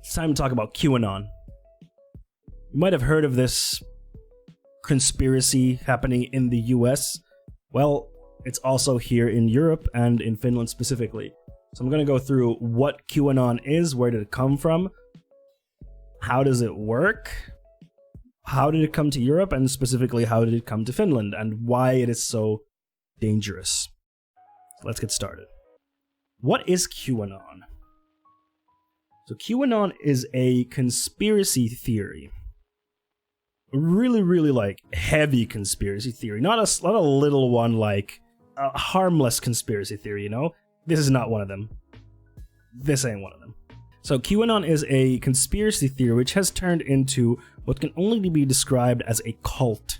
It's time to talk about QAnon. You might have heard of this conspiracy happening in the US. Well, it's also here in Europe and in Finland specifically. So I'm going to go through what QAnon is, where did it come from, how does it work, how did it come to Europe, and specifically how did it come to Finland, and why it is so dangerous. Let's get started. What is QAnon? So QAnon is a conspiracy theory. Really like heavy conspiracy theory. Not a little one like a harmless conspiracy theory, you know? This is not one of them. This ain't one of them. So QAnon is a conspiracy theory which has turned into what can only be described as a cult.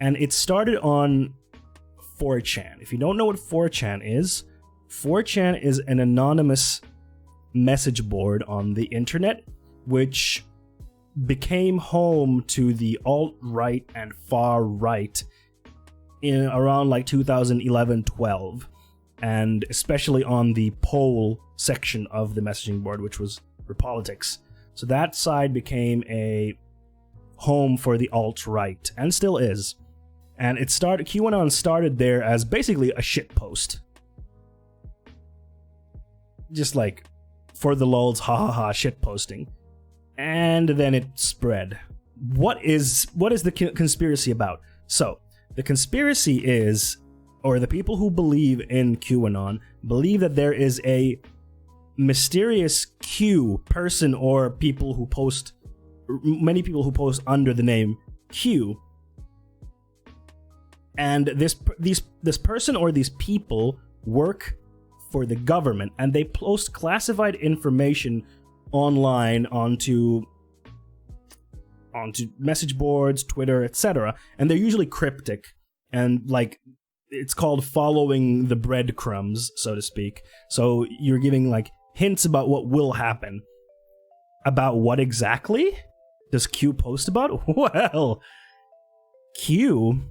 And it started on 4chan. If you don't know what 4chan is an anonymous message board on the internet which became home to the alt-right and far-right in around like 2011-12, and especially on the poll section of the messaging board, which was for politics. So that side became a home for the alt-right, and still is. And QAnon started there as basically a shitpost. Just like, for the lulz, ha ha ha, shitposting. And then it spread. What is the conspiracy about? So, the conspiracy is, or the people who believe in QAnon, believe that there is a mysterious Q person or people who post, many people who post under the name Q. And this person or these people work for the government, and they post classified information online onto message boards, Twitter, etc. And they're usually cryptic, and like it's called following the breadcrumbs, so to speak. So you're giving like hints about what will happen. About what exactly does Q post about? Well, Q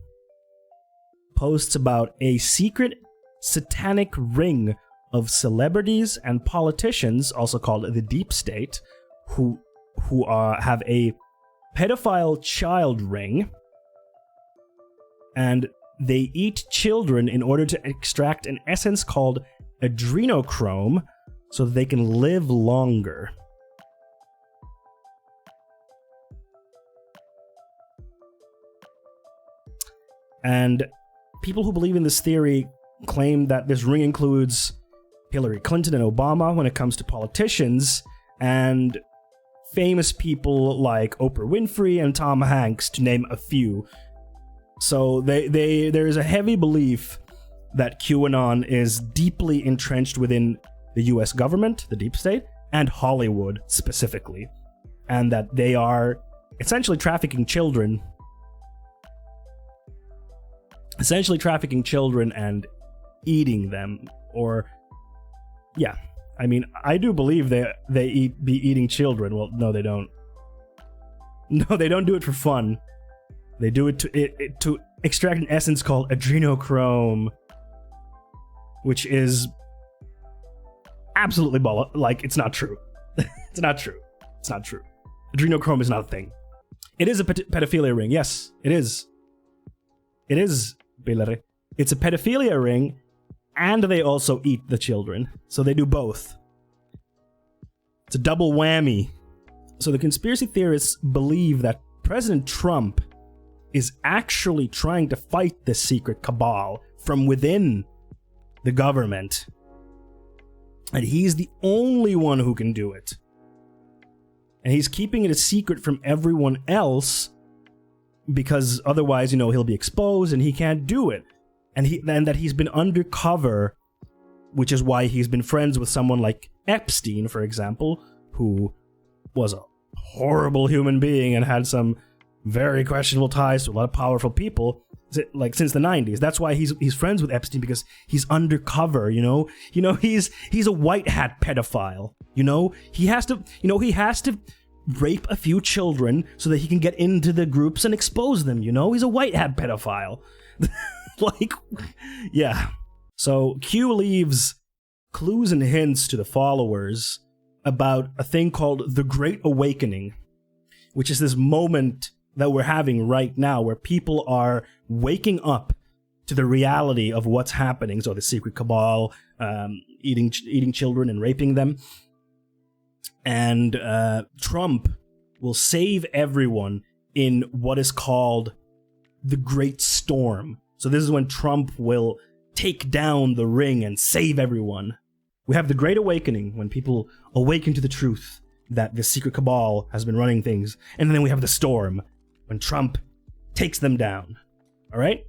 posts about a secret satanic ring of celebrities and politicians, also called the deep state, who have a pedophile child ring, and they eat children in order to extract an essence called adrenochrome so that they can live longer. And people who believe in this theory claim that this ring includes Hillary Clinton and Obama when it comes to politicians, and famous people like Oprah Winfrey and Tom Hanks, to name a few. So there is a heavy belief that QAnon is deeply entrenched within the US government, the deep state, and Hollywood specifically, and that they are essentially trafficking children and eating them, or yeah, I mean, I do believe be eating children. Well, no, they don't. No, they don't do it for fun. They do it to extract an essence called adrenochrome, which is absolutely like, it's not true. It's not true. It's not true. Adrenochrome is not a thing. It is a pedophilia ring. Yes, it is. It is, Bilere. It's a pedophilia ring, and they also eat the children. So they do both. It's a double whammy. So the conspiracy theorists believe that President Trump is actually trying to fight this secret cabal from within the government. And he's the only one who can do it. And he's keeping it a secret from everyone else because otherwise, he'll be exposed and he can't do it. And that he's been undercover, which is why he's been friends with someone like Epstein, for example, who was a horrible human being and had some very questionable ties to a lot of powerful people, like since the 90s. That's why he's friends with Epstein, because he's undercover, he's a white hat pedophile, he has to rape a few children so that he can get into the groups and expose them, he's a white hat pedophile. Like, yeah. So Q leaves clues and hints to the followers about a thing called the Great Awakening, which is this moment that we're having right now where people are waking up to the reality of what's happening. So the secret cabal, eating children and raping them. And Trump will save everyone in what is called the Great Storm. So this is when Trump will take down the ring and save everyone. We have the Great Awakening, when people awaken to the truth that the secret cabal has been running things. And then we have the storm, when Trump takes them down. All right?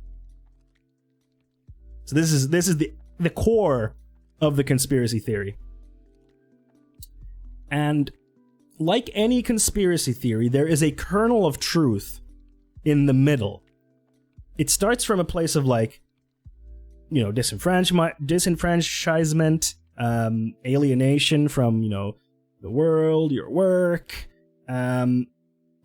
So this is the core of the conspiracy theory. And like any conspiracy theory, there is a kernel of truth in the middle. It starts from a place of disenfranchisement, alienation from, the world, your work,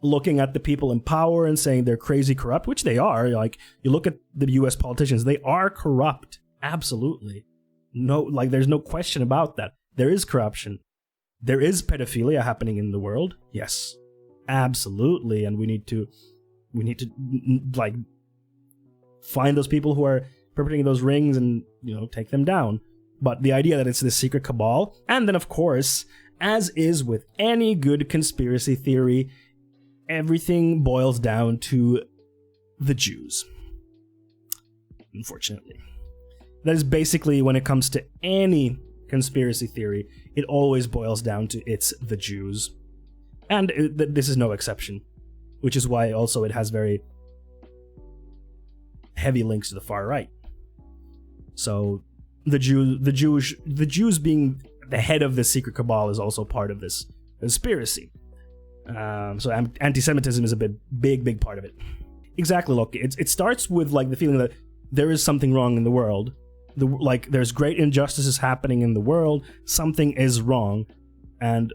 looking at the people in power and saying they're crazy corrupt, which they are. Like, you look at the US politicians, they are corrupt. Absolutely. No, there's no question about that. There is corruption. There is pedophilia happening in the world. Yes, absolutely. And we need to find those people who are perpetrating those rings and, take them down. But the idea that it's this secret cabal, and then of course, as is with any good conspiracy theory, everything boils down to the Jews. Unfortunately. That is basically, when it comes to any conspiracy theory, it always boils down to it's the Jews. And this is no exception. Which is why also it has very heavy links to the far right. So the Jews being the head of the secret cabal is also part of this conspiracy. So anti-Semitism is a big part of it. Exactly, look, it starts with the feeling that there is something wrong in the world. There's great injustices happening in the world. Something is wrong, and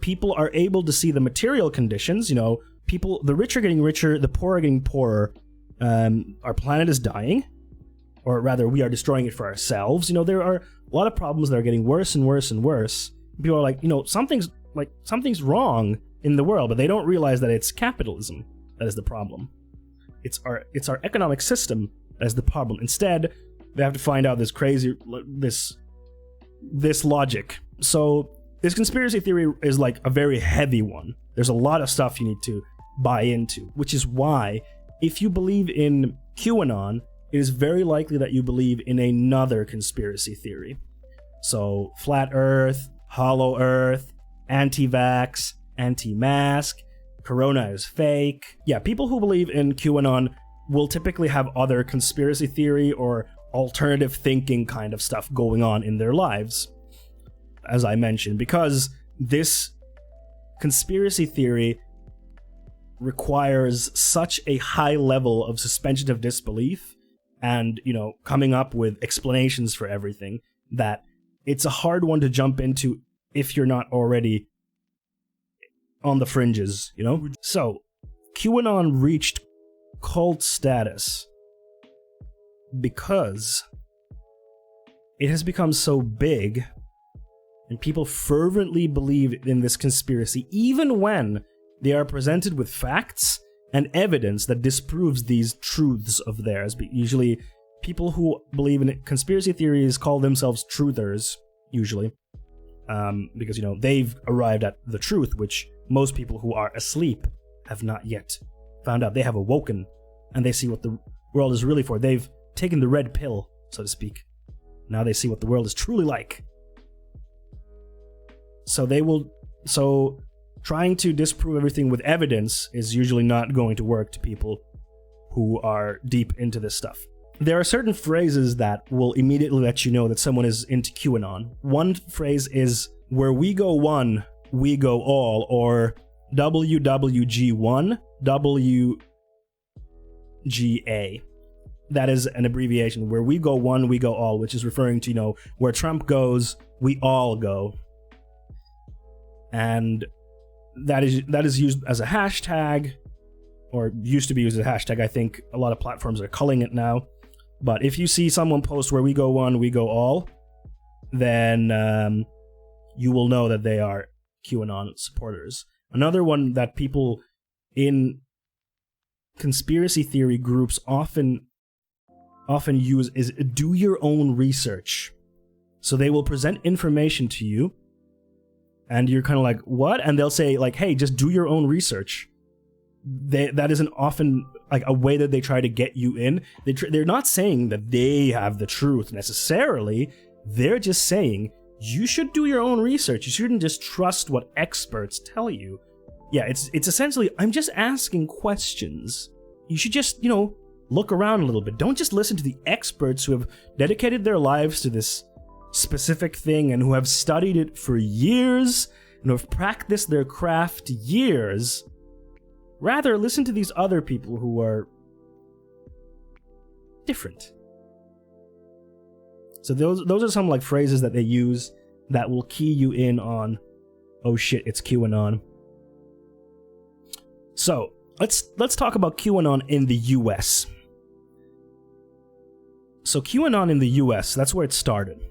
people are able to see the material conditions. The rich are getting richer, the poor are getting poorer. Our planet is dying, or rather, we are destroying it for ourselves. There are a lot of problems that are getting worse and worse and worse. People are something's wrong in the world, but they don't realize that it's capitalism that is the problem. It's our economic system that is the problem. Instead, they have to find out this logic. So this conspiracy theory is a very heavy one. There's a lot of stuff you need to buy into, which is why if you believe in QAnon, it is very likely that you believe in another conspiracy theory. So flat earth, hollow earth, anti-vax, anti-mask, corona is fake. Yeah, people who believe in QAnon will typically have other conspiracy theory or alternative thinking kind of stuff going on in their lives, as I mentioned, because this conspiracy theory requires such a high level of suspension of disbelief and, coming up with explanations for everything, that it's a hard one to jump into if you're not already on the fringes, So, QAnon reached cult status because it has become so big and people fervently believe in this conspiracy, even when they are presented with facts and evidence that disproves these truths of theirs. But usually, people who believe in conspiracy theories call themselves truthers, usually, because, they've arrived at the truth, which most people who are asleep have not yet found out. They have awoken, and they see what the world is really for. They've taken the red pill, so to speak. Now they see what the world is truly like. So trying to disprove everything with evidence is usually not going to work to people who are deep into this stuff. There are certain phrases that will immediately let you know that someone is into QAnon. One phrase is, where we go one, we go all, or WWG1, WGA. That is an abbreviation. Where we go one, we go all, which is referring to, where Trump goes, we all go. And that is used as a hashtag, or used to be used as a hashtag. I think a lot of platforms are culling it now. But if you see someone post where we go one, we go all, then you will know that they are QAnon supporters. Another one that people in conspiracy theory groups often use is do your own research. So they will present information to you, and you're kind of like, what? And they'll say, like, hey, just do your own research. That isn't often like a way that they try to get you in. They're not saying that they have the truth necessarily. They're just saying you should do your own research. You shouldn't just trust what experts tell you. Yeah, it's essentially, I'm just asking questions. You should just, look around a little bit. Don't just listen to the experts who have dedicated their lives to this specific thing and who have studied it for years and who have practiced their craft years. Rather, listen to these other people who are different. So those are some like phrases that they use that will key you in on, oh shit, it's QAnon. So let's talk about QAnon in the US. So QAnon in the US, that's where it started.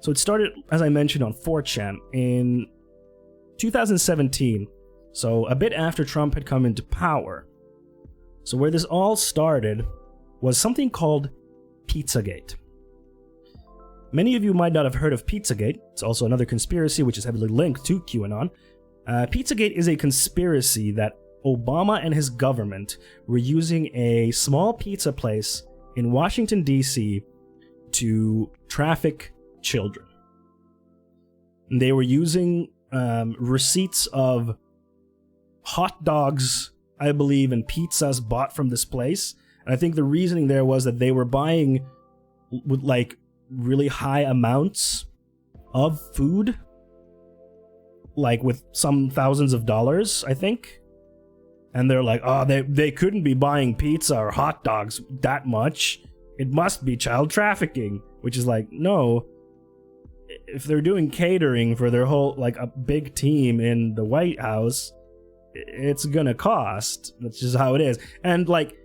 So it started, as I mentioned, on 4chan in 2017. So a bit after Trump had come into power. So where this all started was something called Pizzagate. Many of you might not have heard of Pizzagate. It's also another conspiracy which is heavily linked to QAnon. Pizzagate is a conspiracy that Obama and his government were using a small pizza place in Washington, D.C. to traffic children. And they were using receipts of hot dogs, I believe, and pizzas bought from this place. And I think the reasoning there was that they were buying with like really high amounts of food, like with some thousands of dollars, I think. And they're like, oh, they couldn't be buying pizza or hot dogs that much. It must be child trafficking. Which is like, no. If they're doing catering for their whole, like, a big team in the White House, it's gonna cost. That's just how it is. And, like,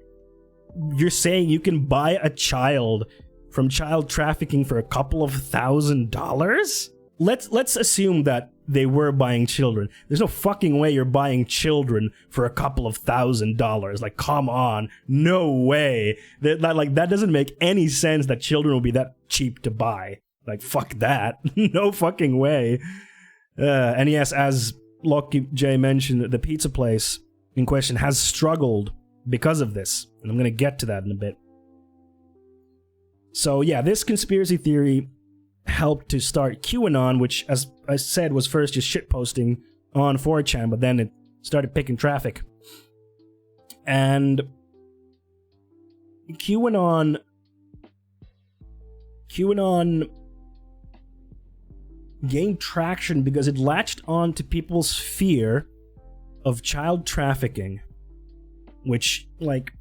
you're saying you can buy a child from child trafficking for a couple of $1,000s? Let's assume that they were buying children. There's no fucking way you're buying children for a couple of $1,000s. Like, come on. No way. That doesn't make any sense that children will be that cheap to buy. Like, fuck that. No fucking way. And yes, as Lucky J mentioned, the pizza place in question has struggled because of this. And I'm going to get to that in a bit. So yeah, this conspiracy theory helped to start QAnon, which, as I said, was first just shitposting on 4chan, but then it started picking traffic. And QAnon gained traction because it latched on to people's fear of child trafficking, which, like,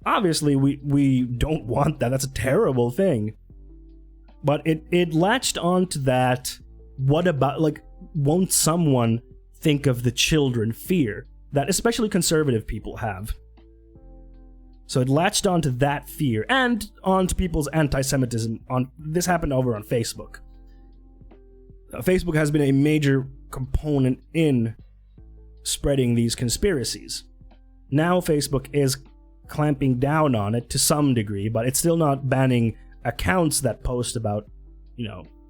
obviously we don't want that. That's a terrible thing. But it latched on to that, what about, like, won't someone think of the children fear that especially conservative people have. So it latched onto that fear and onto people's anti-Semitism. This happened over on Facebook. Facebook has been a major component in spreading these conspiracies. Now Facebook is clamping down on it to some degree, but it's still not banning accounts that post about,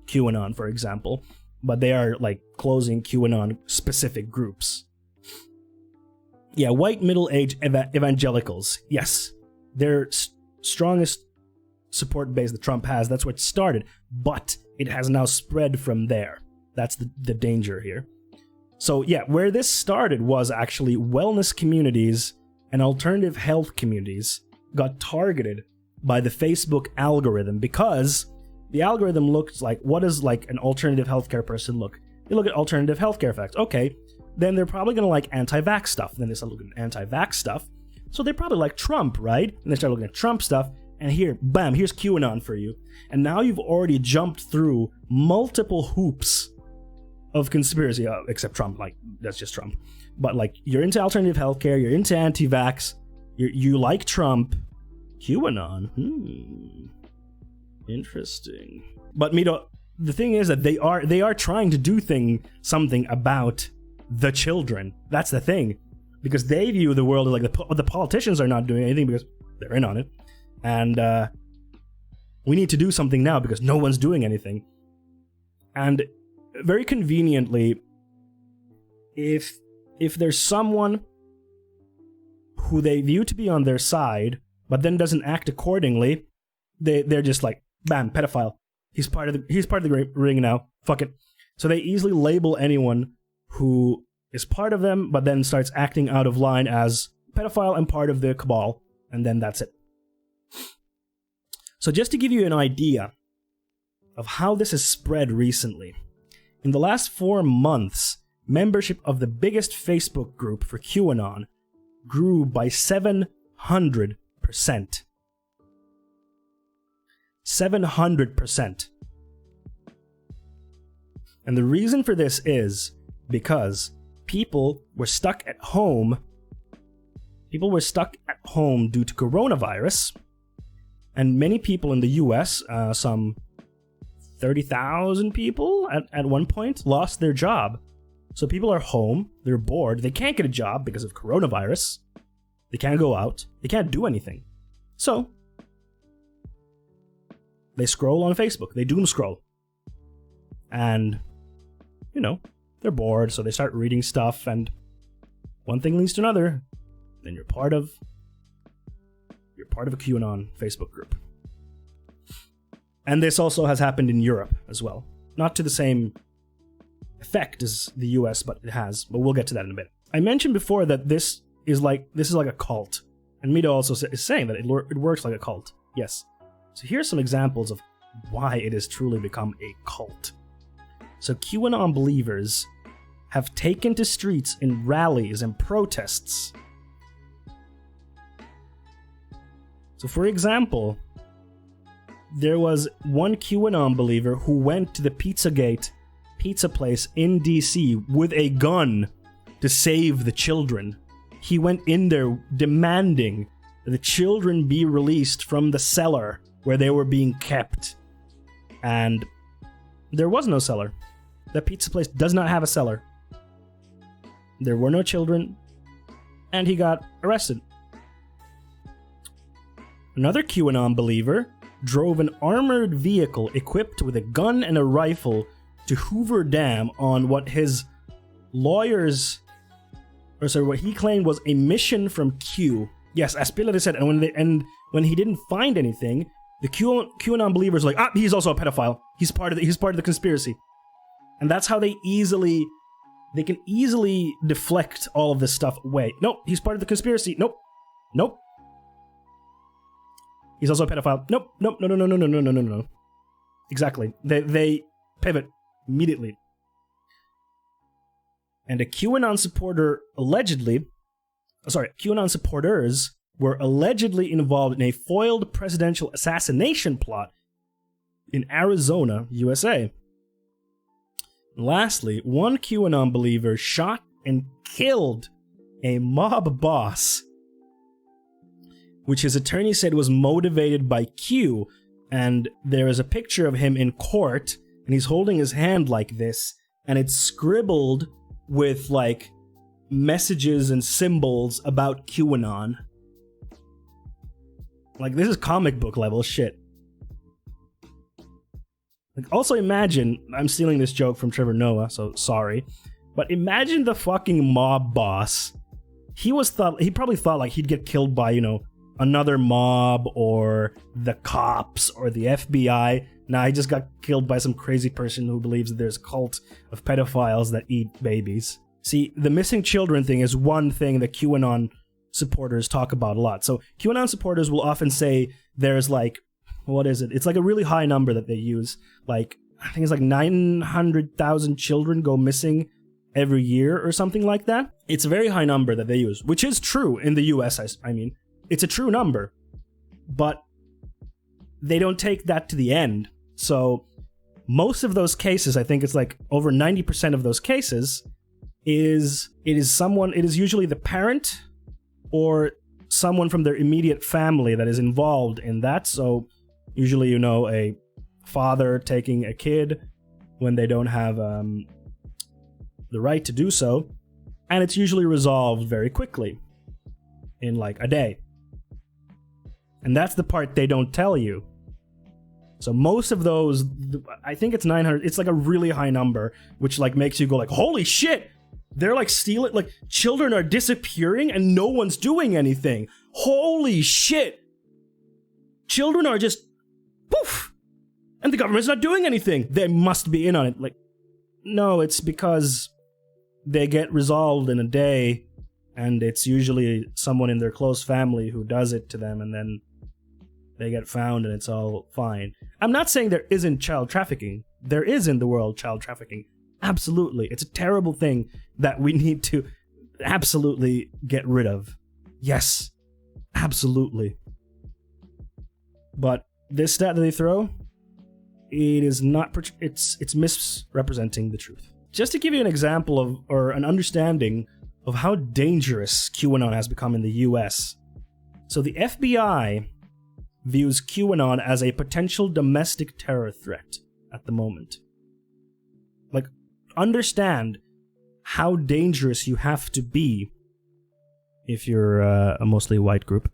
QAnon, for example. But they are, like, closing QAnon specific groups. Yeah, white middle-aged evangelicals. Yes, their strongest support base that Trump has. That's where it started. But it has now spread from there. That's the danger here. So yeah, where this started was actually wellness communities and alternative health communities got targeted by the Facebook algorithm, because the algorithm looks like, what does like an alternative healthcare person look? They look at alternative healthcare facts. Okay, then they're probably going to like anti-vax stuff. Then they start looking at anti-vax stuff. So they probably like Trump, right? And they start looking at Trump stuff. And here, bam, here's QAnon for you. And now you've already jumped through multiple hoops of conspiracy. Except Trump, like, that's just Trump. But like, you're into alternative healthcare, you're into anti-vax, you like Trump. QAnon, interesting. But the thing is that they are trying to do something about the children. That's the thing, because they view the world as like the politicians are not doing anything because they're in on it, and we need to do something now because no one's doing anything. And very conveniently, if there's someone who they view to be on their side but then doesn't act accordingly, they're just like, bam, pedophile. He's part of the ring now. Fuck it. So they easily label anyone who is part of them but then starts acting out of line as pedophile and part of the cabal, and then that's it. So just to give you an idea of how this has spread recently, in the last 4 months, membership of the biggest Facebook group for QAnon grew by 700%. 700%. And the reason for this is because people were stuck at home. People were stuck at home due to coronavirus. And many people in the US, some 30,000 people at one point, lost their job. So people are home, they're bored, they can't get a job because of coronavirus. They can't go out, they can't do anything. So they scroll on Facebook, they doom scroll. And, you know, they're bored, so they start reading stuff, and one thing leads to another. Then you're part of a QAnon Facebook group. And this also has happened in Europe as well. Not to the same effect as the US, but it has. But we'll get to that in a bit. I mentioned before that this is like a cult. And Mito also is saying that it works like a cult. Yes. So here's some examples of why it has truly become a cult. So QAnon believers have taken to streets in rallies and protests. So for example, there was one QAnon believer who went to the Pizzagate pizza place in DC with a gun to save the children. He went in there demanding that the children be released from the cellar where they were being kept. And there was no cellar. That pizza place does not have a cellar. There were no children, and he got arrested. Another QAnon believer drove an armored vehicle equipped with a gun and a rifle to Hoover Dam on what his lawyers, what he claimed was a mission from Q. Yes, as Pilate said, and when he didn't find anything, the QAnon believers were like, he's also a pedophile. He's part of the conspiracy. And that's how they can easily deflect all of this stuff away. Nope, he's part of the conspiracy. Nope. He's also a pedophile. Nope. No. Exactly. They pivot immediately. And QAnon supporters were allegedly involved in a foiled presidential assassination plot in Arizona, USA. And lastly, one QAnon believer shot and killed a mob boss, which his attorney said was motivated by Q, and there is a picture of him in court, and he's holding his hand like this, and it's scribbled with, like, messages and symbols about QAnon. Like, this is comic book level shit. Like, also imagine, I'm stealing this joke from Trevor Noah, so sorry, but imagine the fucking mob boss. He probably thought, like, he'd get killed by, another mob or the cops or the FBI. Nah, he just got killed by some crazy person who believes that there's a cult of pedophiles that eat babies. See, the missing children thing is one thing that QAnon supporters talk about a lot. So QAnon supporters will often say there's like, what is it? It's like a really high number that they use. Like, I think it's like 900,000 children go missing every year or something like that. It's a very high number that they use, which is true in the US, I mean. It's a true number, but they don't take that to the end. So most of those cases, I think it's like over 90% of those cases, it is usually the parent or someone from their immediate family that is involved in that. So usually, a father taking a kid when they don't have the right to do so, and it's usually resolved very quickly in like a day. And that's the part they don't tell you. So most of those, I think it's 900, it's like a really high number, which like makes you go like, holy shit, they're like stealing, like children are disappearing and no one's doing anything. Holy shit. Children are just poof, and the government's not doing anything. They must be in on it. Like, no, it's because they get resolved in a day, and it's usually someone in their close family who does it to them, and then they get found and it's all fine. I'm not saying there isn't child trafficking. There is in the world child trafficking. Absolutely. It's a terrible thing that we need to absolutely get rid of. Yes, absolutely. But this stat that they throw, it is not, it's misrepresenting the truth. Just to give you an example of, or an understanding of how dangerous QAnon has become in the US. So the FBI views QAnon as a potential domestic terror threat at the moment. Like, understand how dangerous you have to be if you're a mostly white group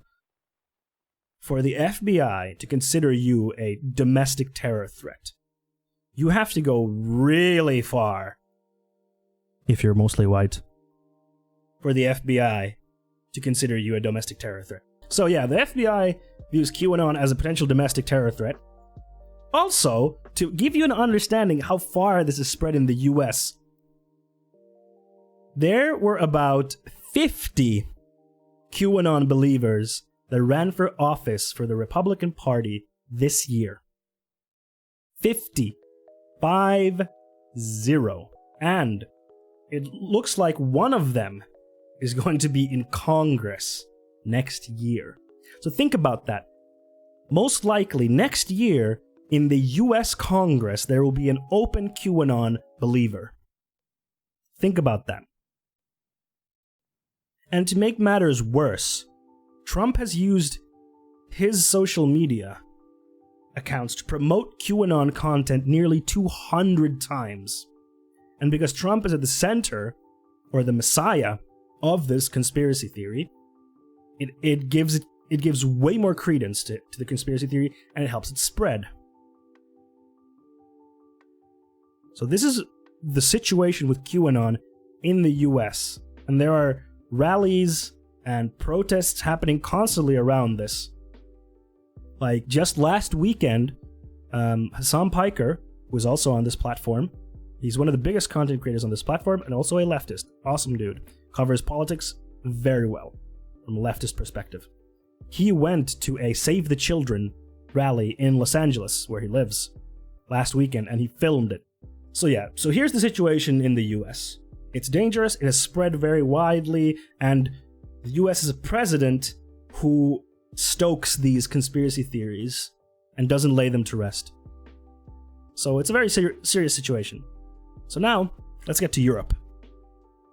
for the FBI to consider you a domestic terror threat. You have to go really far if you're mostly white for the FBI to consider you a domestic terror threat. So yeah, the FBI views QAnon as a potential domestic terror threat. Also, to give you an understanding how far this is spread in the US, there were about 50 QAnon believers that ran for office for the Republican Party this year. 50. 50. And it looks like one of them is going to be in Congress next year. So think about that. Most likely next year in the US Congress there will be an open QAnon believer. Think about that. And to make matters worse, Trump has used his social media accounts to promote QAnon content nearly 200 times. And because Trump is at the center, or the messiah, of this conspiracy theory, it gives way more credence to the conspiracy theory, and it helps it spread. So this is the situation with QAnon in the US, and there are rallies and protests happening constantly around this. Like just last weekend, Hassan Piker was also on this platform. He's one of the biggest content creators on this platform and also a leftist. Awesome dude. Covers politics very well from a leftist perspective. He went to a Save the Children rally in Los Angeles, where he lives, last weekend, and he filmed it. So yeah, so here's the situation in the US. It's dangerous, it has spread very widely, and the US has a president who stokes these conspiracy theories and doesn't lay them to rest. So it's a very serious situation. So now, let's get to Europe,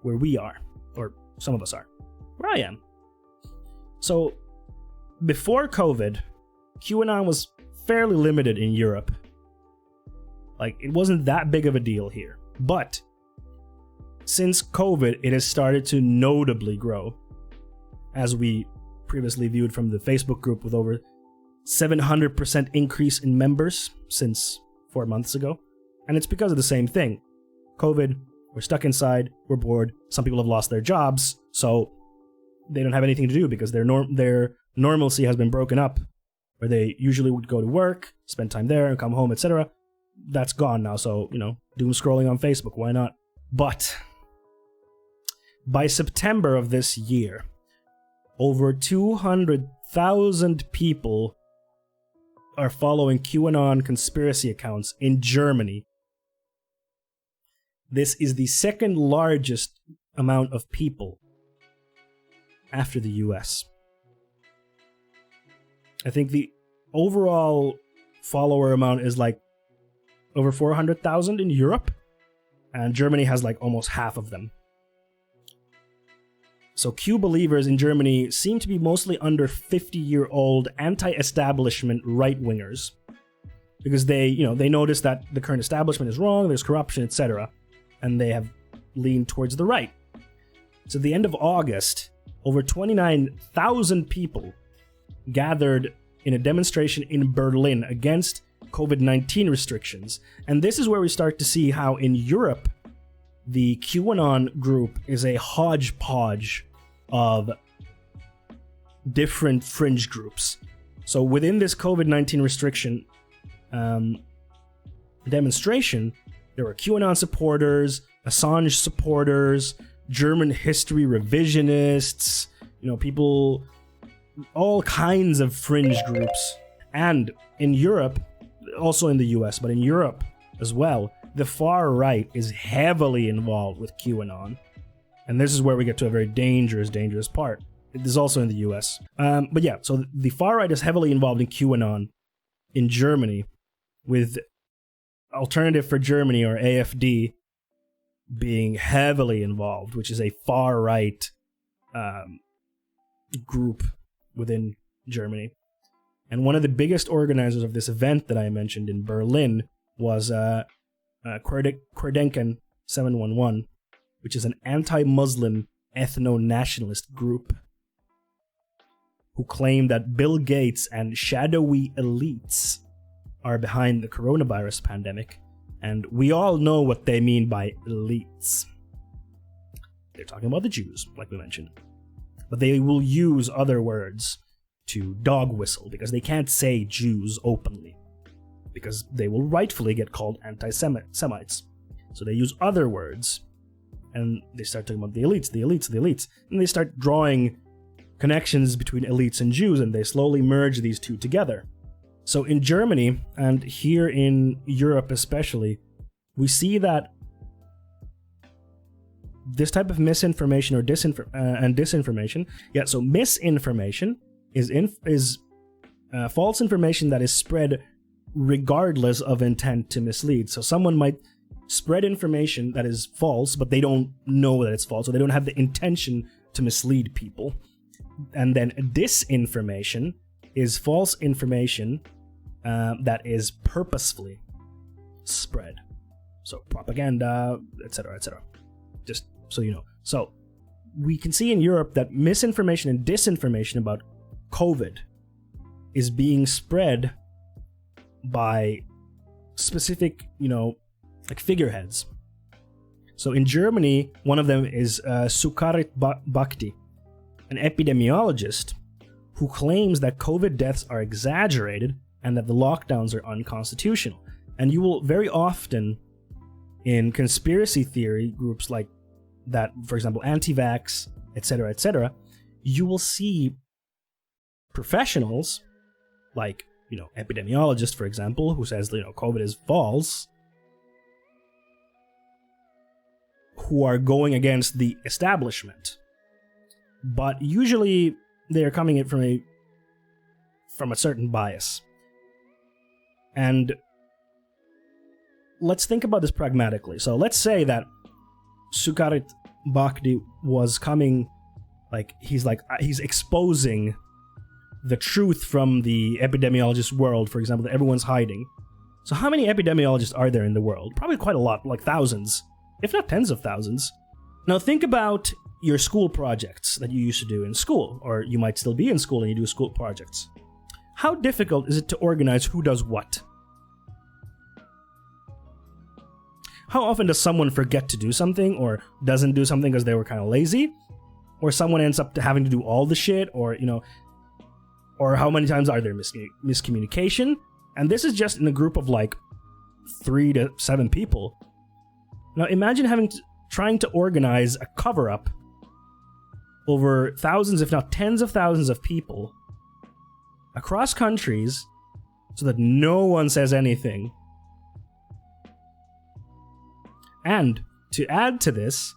where we are, or some of us are, where I am. So, before COVID, QAnon was fairly limited in Europe. Like, it wasn't that big of a deal here. But, since COVID, it has started to notably grow, as we previously viewed from the Facebook group with over 700% increase in members since 4 months ago. And it's because of the same thing. COVID, we're stuck inside, we're bored, some people have lost their jobs, so they don't have anything to do because their normalcy has been broken up, where they usually would go to work, spend time there, and come home, etc. That's gone now, so, doom scrolling on Facebook, why not? But by September of this year, over 200,000 people are following QAnon conspiracy accounts in Germany. This is the second largest amount of people after the US. I think the overall follower amount is like over 400,000 in Europe, and Germany has like almost half of them. So Q believers in Germany seem to be mostly under 50-year-old anti-establishment right-wingers. because they notice that the current establishment is wrong, there's corruption, etc., and they have leaned towards the right. So at the end of August, over 29,000 people gathered in a demonstration in Berlin against COVID-19 restrictions. And this is where we start to see how in Europe, the QAnon group is a hodgepodge of different fringe groups. So within this COVID-19 restriction demonstration, there were QAnon supporters, Assange supporters, German history revisionists, people, all kinds of fringe groups. And in Europe, also in the US, but in Europe as well, the far right is heavily involved with QAnon. And this is where we get to a very dangerous part. It is also in the US. But yeah, so the far right is heavily involved in QAnon in Germany, with Alternative for Germany, or AFD, being heavily involved, which is a far right group within Germany. And one of the biggest organizers of this event that I mentioned in Berlin was Querdenken 711, which is an anti-Muslim ethno-nationalist group who claim that Bill Gates and shadowy elites are behind the coronavirus pandemic. And we all know what they mean by elites. They're talking about the Jews, like we mentioned. But they will use other words to dog whistle, because they can't say Jews openly, because they will rightfully get called anti-Semites. So they use other words, and they start talking about the elites, and they start drawing connections between elites and Jews, and they slowly merge these two together. So in Germany, and here in Europe especially, we see that this type of misinformation or disinformation. Yeah, so misinformation is false information that is spread regardless of intent to mislead. So someone might spread information that is false, but they don't know that it's false, so they don't have the intention to mislead people. And then disinformation is false information that is purposefully spread. So propaganda, etc., etc. Just so you know. So we can see in Europe that misinformation and disinformation about COVID is being spread by specific, like figureheads. So in Germany, one of them is Sukarit Bhakti, an epidemiologist who claims that COVID deaths are exaggerated and that the lockdowns are unconstitutional. And you will very often, in conspiracy theory groups like that, for example, anti-vax, etc., you will see professionals like, epidemiologist, for example, who says, COVID is false, who are going against the establishment. But usually they are coming in from a certain bias. And let's think about this pragmatically. So let's say that Sukarit Bhakti was coming, he's exposing the truth from the epidemiologist world, for example, that everyone's hiding. So how many epidemiologists are there in the world? Probably quite a lot, like thousands, if not tens of thousands. Now think about your school projects that you used to do in school, or you might still be in school and you do school projects. How difficult is it to organize who does what? How often does someone forget to do something, or doesn't do something because they were kind of lazy? Or someone ends up having to do all the shit, or, or how many times are there miscommunication? And this is just in a group of 3 to 7 people. Now imagine trying to organize a cover-up over thousands, if not tens of thousands of people across countries so that no one says anything. And to add to this,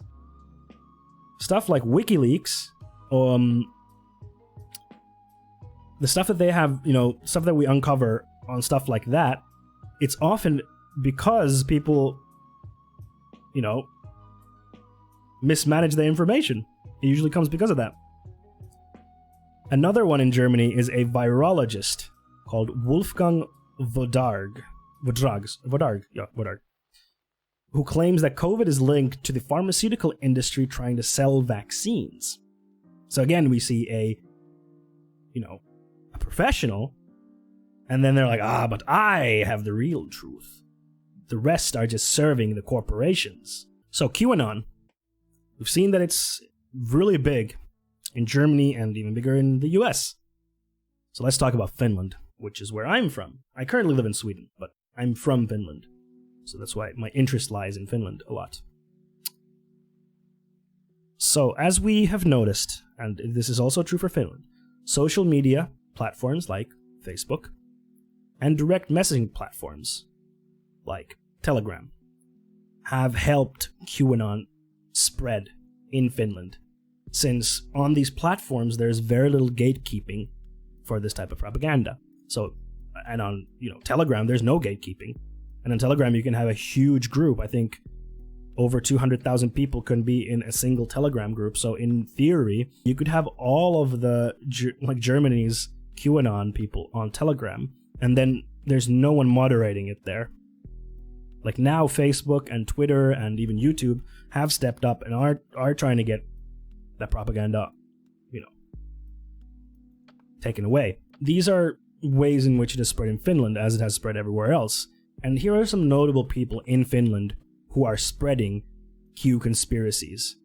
stuff like WikiLeaks, the stuff that they have, stuff that we uncover on stuff like that, it's often because people, mismanage the information. It usually comes because of that. Another one in Germany is a virologist called Wolfgang Wodarg. Vodarg, who claims that COVID is linked to the pharmaceutical industry trying to sell vaccines. So again, we see a professional, and then they're like, but I have the real truth. The rest are just serving the corporations. So QAnon, we've seen that it's really big in Germany and even bigger in the US. So let's talk about Finland, which is where I'm from. I currently live in Sweden, but I'm from Finland. So that's why my interest lies in Finland a lot. So as we have noticed, and this is also true for Finland, social media platforms like Facebook and direct messaging platforms like Telegram have helped QAnon spread in Finland, since on these platforms there's very little gatekeeping for this type of propaganda. So, and on Telegram there's no gatekeeping, and on Telegram you can have a huge group. I think over 200,000 people can be in a single Telegram group. So in theory, you could have all of the Germany's QAnon people on Telegram, and then there's no one moderating it there. Like now, Facebook and Twitter and even YouTube have stepped up and are trying to get that propaganda, taken away. These are ways in which it has spread in Finland, as it has spread everywhere else. And here are some notable people in Finland who are spreading Q conspiracies.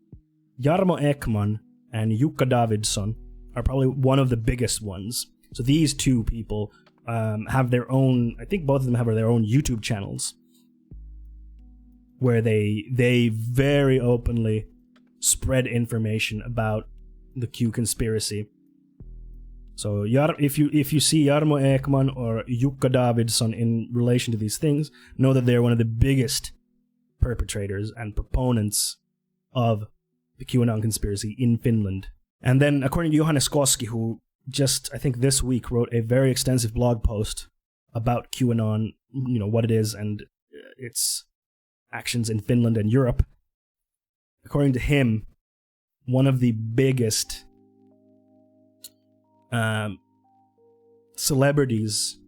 Jarmo Ekman and Jukka Davidsson are probably one of the biggest ones. So these two people have their own, I think both of them have their own YouTube channels, where they very openly spread information about the Q conspiracy. So if you see Jarmo Ekman or Jukka Davidsson in relation to these things, know that they're one of the biggest perpetrators and proponents of the QAnon conspiracy in Finland. And then, according to Johannes Koski, who just, I think this week, wrote a very extensive blog post about QAnon, what it is and its actions in Finland and Europe. According to him, one of the biggest celebrities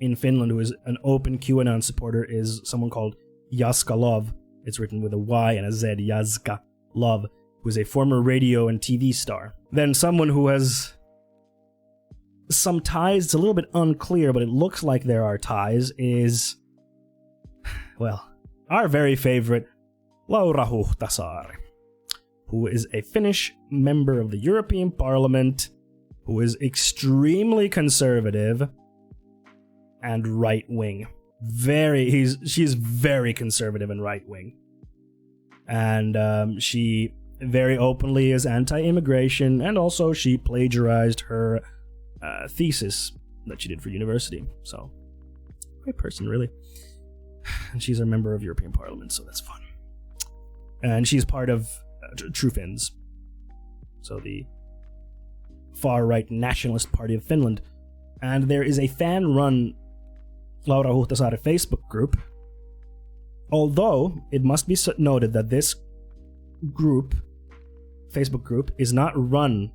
in Finland who is an open QAnon supporter is someone called Jaska Love. It's written with a Y and a Z, Jaska Love, who is a former radio and TV star. Then someone who has some ties, it's a little bit unclear, but it looks like there are ties, is, well, our very favorite Laura Huhtasaari, who is a Finnish member of the European Parliament, who is extremely conservative and right-wing. She's very conservative and right-wing. And she very openly is anti-immigration, and also she plagiarized her thesis that she did for university. So, great person, really. And she's a member of European Parliament, so that's fun. And she's part of True Finns, so the far-right nationalist party of Finland. And there is a fan-run Laura Huhtasaari Facebook group, although it must be noted that this Facebook group, is not run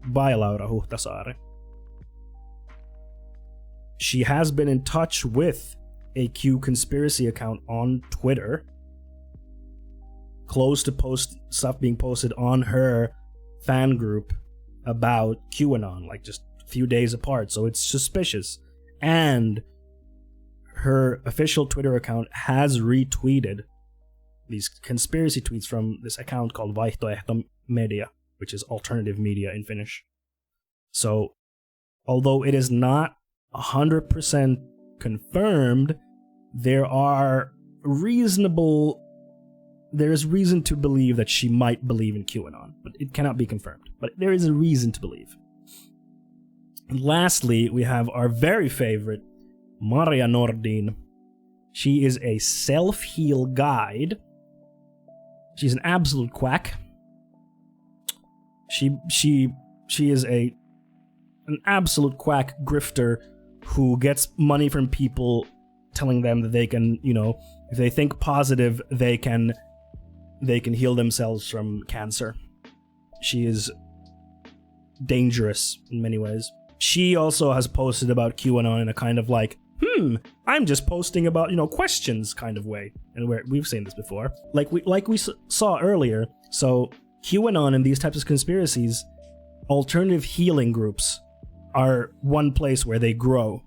by Laura Huhtasaari. She has been in touch with a Q conspiracy account on Twitter, close to stuff being posted on her fan group about QAnon, like just a few days apart, so it's suspicious. And her official Twitter account has retweeted these conspiracy tweets from this account called Vaihtoehto Media, which is alternative media in Finnish. So, although it is not 100% confirmed, there is reason to believe that she might believe in QAnon, but it cannot be confirmed. But there is a reason to believe. And lastly, we have our very favorite, Maria Nordin. She is a self-heal guide. She's an absolute quack. She is an absolute quack grifter who gets money from people, telling them that they can, if they think positive, they can heal themselves from cancer. She is dangerous in many ways. She also has posted about QAnon in a kind of like, I'm just posting about, questions kind of way. And we've seen this before. Like we saw earlier, so QAnon and these types of conspiracies, alternative healing groups are one place where they grow.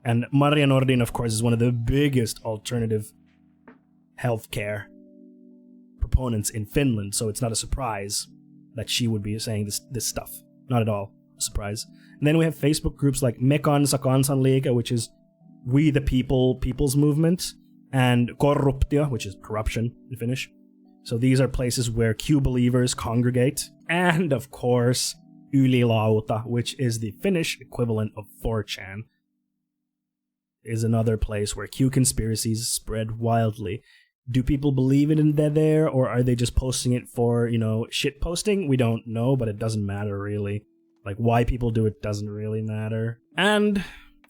And Maria Nordin, of course, is one of the biggest alternative healthcare proponents in Finland, so it's not a surprise that she would be saying this stuff. Not at all a surprise. And then we have Facebook groups like Me Kansa Kansanliike, which is We the People, People's Movement, and Korruptio, which is corruption in Finnish. So these are places where Q believers congregate. And of course, Ylilauta, which is the Finnish equivalent of 4chan, is another place where Q conspiracies spread wildly. Do people believe it in there, or are they just posting it for, shit posting? We don't know, but it doesn't matter really. Like, why people do it doesn't really matter. And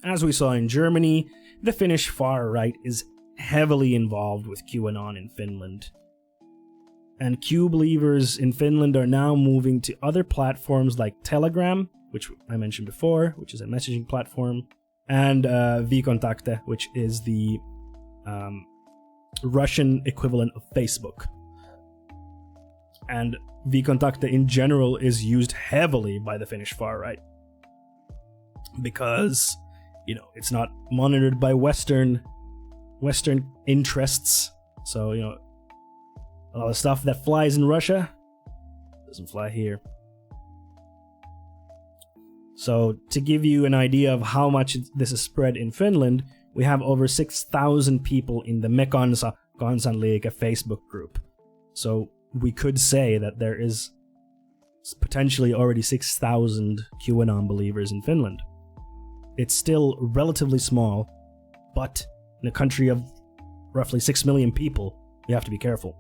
as we saw in Germany, the Finnish far right is heavily involved with QAnon in Finland. And Q believers in Finland are now moving to other platforms like Telegram, which I mentioned before, which is a messaging platform, and VKontakte, which is the Russian equivalent of Facebook. And VKontakte in general is used heavily by the Finnish far right because, it's not monitored by Western interests. So, a lot of stuff that flies in Russia doesn't fly here. So, to give you an idea of how much this is spread in Finland, we have over 6,000 people in the Me Kansa Kansanliike Facebook group. So, we could say that there is potentially already 6,000 QAnon believers in Finland. It's still relatively small, but in a country of roughly 6 million people, you have to be careful.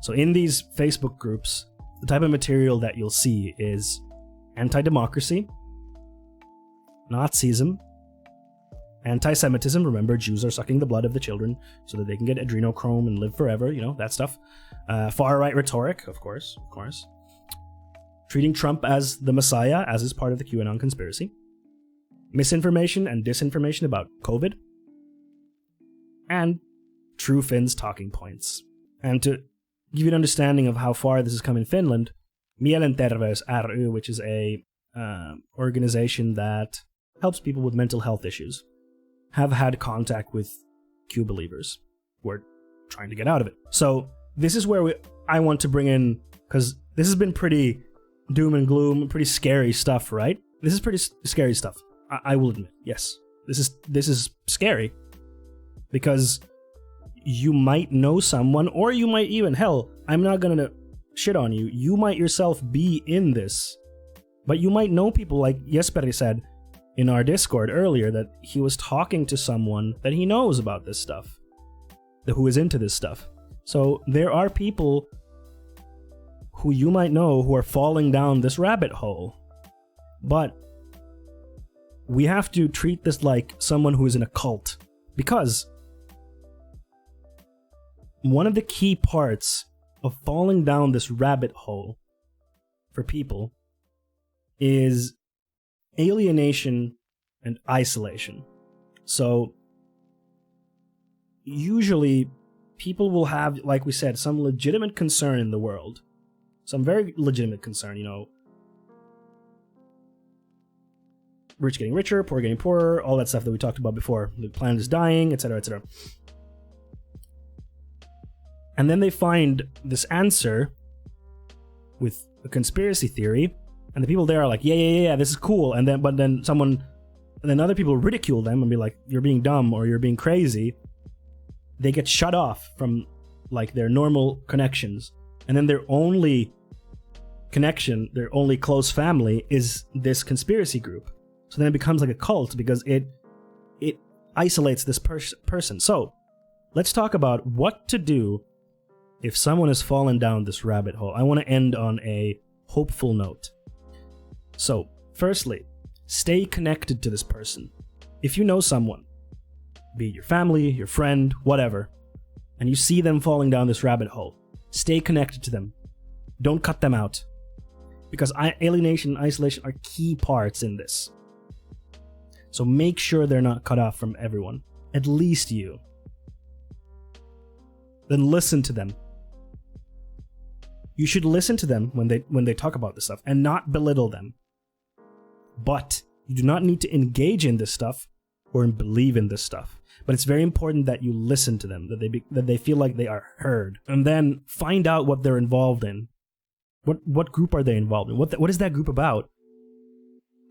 So in these Facebook groups, the type of material that you'll see is anti-democracy, Nazism, anti-Semitism. Remember, Jews are sucking the blood of the children so that they can get adrenochrome and live forever, that stuff. Far-right rhetoric, of course. Treating Trump as the Messiah, as is part of the QAnon conspiracy. Misinformation and disinformation about COVID. And true Finns talking points. And to give you an understanding of how far this has come in Finland, Mielenterveys ry, which is a organization that helps people with mental health issues, have had contact with Q believers who are trying to get out of it. So this is where I want to bring in, because this has been pretty doom and gloom, pretty scary stuff, right? This is pretty scary stuff. I will admit, yes. This is scary because you might know someone, or you might even, I'm not gonna shit on you. You might yourself be in this, but you might know people, like Jesperi said in our Discord earlier, that he was talking to someone that he knows about this stuff, who is into this stuff. So there are people who you might know who are falling down this rabbit hole. But we have to treat this like someone who is in a cult, because one of the key parts of falling down this rabbit hole for people is alienation and isolation. So usually people will have, like we said, some legitimate concern in the world. Some very legitimate concern, rich getting richer, poor getting poorer, all that stuff that we talked about before. The planet is dying, etc., etc. And then they find this answer with a conspiracy theory, and the people there are like, yeah, this is cool. And then other people ridicule them and be like, you're being dumb or you're being crazy. They get shut off from like their normal connections. And then their only connection, their only close family is this conspiracy group. So then it becomes like a cult because it isolates this person. So let's talk about what to do if someone has fallen down this rabbit hole. I want to end on a hopeful note. So, firstly, stay connected to this person. If you know someone, be it your family, your friend, whatever, and you see them falling down this rabbit hole, stay connected to them. Don't cut them out. Because alienation and isolation are key parts in this. So make sure they're not cut off from everyone. At least you. Then listen to them. You should listen to them when they talk about this stuff and not belittle them. But you do not need to engage in this stuff or believe in this stuff. But it's very important that you listen to them, that they feel like they are heard, and then find out what they're involved in. What group are they involved in? What is that group about?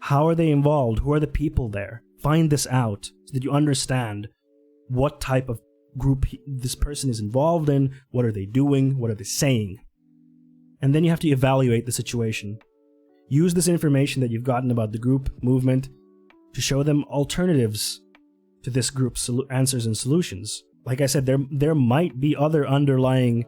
How are they involved? Who are the people there? Find this out so that you understand what type of group this person is involved in. What are they doing? What are they saying? And then you have to evaluate the situation. Use this information that you've gotten about the group movement to show them alternatives to this group's answers and solutions. Like I said, there might be other underlying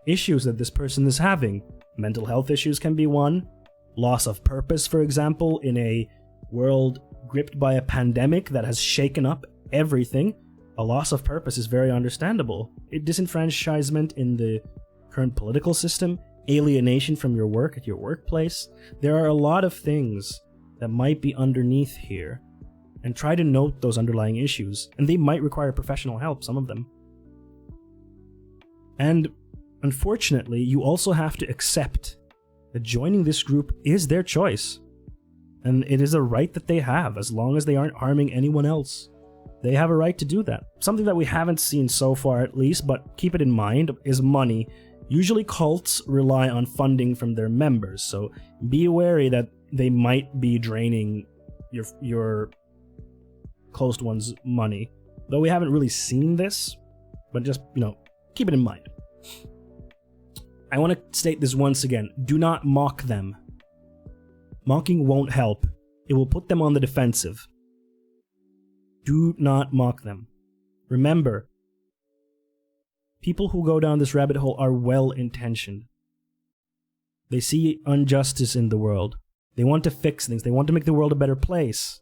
issues that this person is having. Mental health issues can be one. Loss of purpose, for example, in a world gripped by a pandemic that has shaken up everything. A loss of purpose is very understandable. Disenfranchisement in the current political system, alienation from your work at your workplace. There are a lot of things that might be underneath here. And try to note those underlying issues. And they might require professional help, some of them. And unfortunately, you also have to accept that joining this group is their choice. And it is a right that they have, as long as they aren't harming anyone else. They have a right to do that. Something that we haven't seen so far, at least, but keep it in mind, is money. Usually cults rely on funding from their members, so be wary that they might be draining your closed ones' money. Though we haven't really seen this, but just, keep it in mind. I want to state this once again. Do not mock them. Mocking won't help. It will put them on the defensive. Do not mock them. Remember, people who go down this rabbit hole are well-intentioned. They see injustice in the world. They want to fix things. They want to make the world a better place.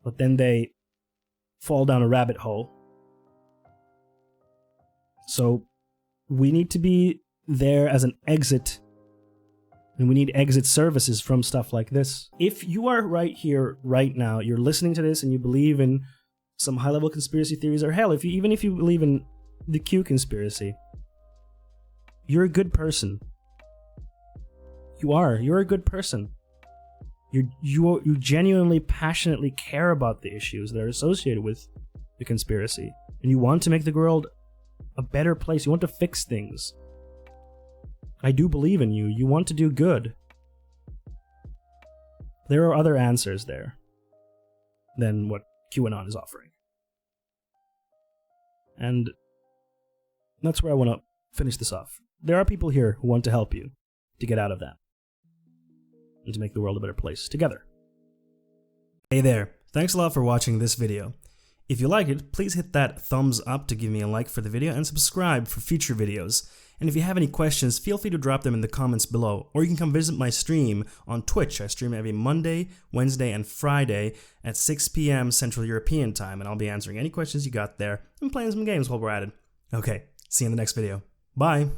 But then they fall down a rabbit hole. So we need to be there as an exit, and we need exit services from stuff like this. If you are right here, right now, you're listening to this and you believe in some high-level conspiracy theories, or hell, even if you believe in the Q conspiracy, you're a good person. You're a good person. You genuinely, passionately care about the issues that are associated with the conspiracy. And you want to make the world a better place. You want to fix things. I do believe in you. You want to do good. There are other answers there than what QAnon is offering. And that's where I want to finish this off. There are people here who want to help you to get out of that and to make the world a better place together. Hey there, thanks a lot for watching this video. If you like it, please hit that thumbs up to give me a like for the video and subscribe for future videos. And if you have any questions, feel free to drop them in the comments below, or you can come visit my stream on Twitch. I stream every Monday, Wednesday, and Friday at 6 p.m. Central European Time, and I'll be answering any questions you got there and playing some games while we're at it. Okay, see you in the next video. Bye!